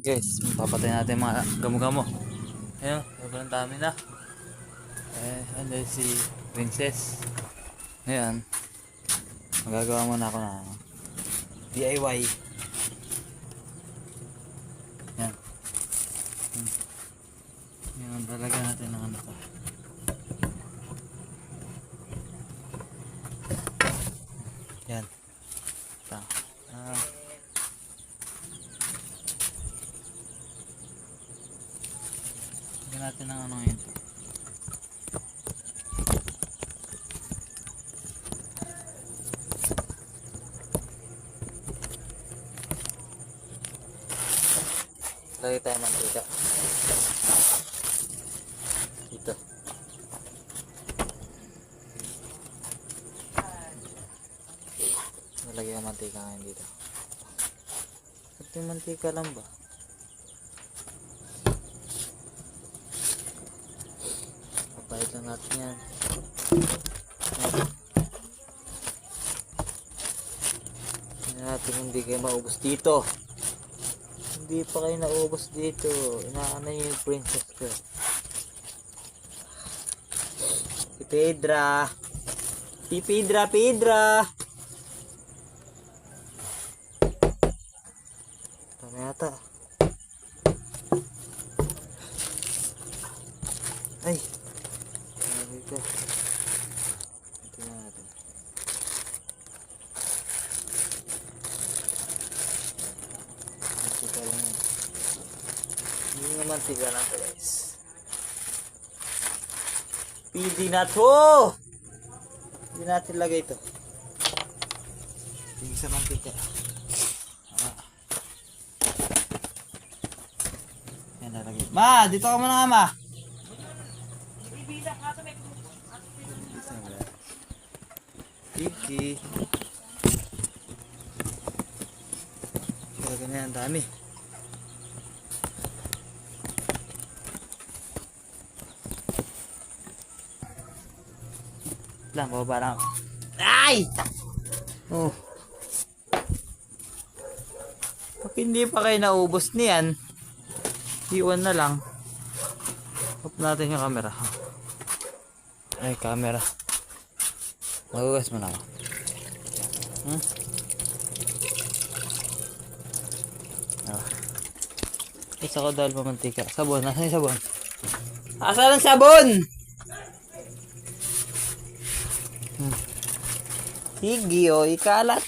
Guys, papatay natin mga gamo-gamo. Ayun, sobrang dami na. Ano si Princess. Ngayon, magagawa muna ako na DIY. Yan. Yan, talaga natin ng ano to. Yan. Ito. Lagyan natin ng ano yun. Lagay tayo mantika. Ito. Nalagay ang mantika ngayon dito. Ito yung mantika lang ba? Papahit lang natin yan. Tingnan natin kung hindi kayo maubos dito. Hindi pa kayo naubos dito. Inaanay yung princess ko. Si Pedra. Si Pedra, Pedra. Ito na yata. Ay. Sabi ka. Ito na natin. Mantika lang yan. Hindi na mantika na ito guys. Pwede na to! Hindi natin lagay ito. Hindi sa mantika. Yan nalagay. Ma! Dito ka muna nga ma! Kiki. Talaga na yan, dami. Lang, bababa lang ako. Ay! Oh. Pag hindi pa kayo naubos niyan, iwan na lang. Off natin yung camera. Ay, camera. Magugas mo na ako. Isa ko dahil pamantika. Sabon. Nasaan yung sabon? Asan ang sabon? Sige o, ikalat.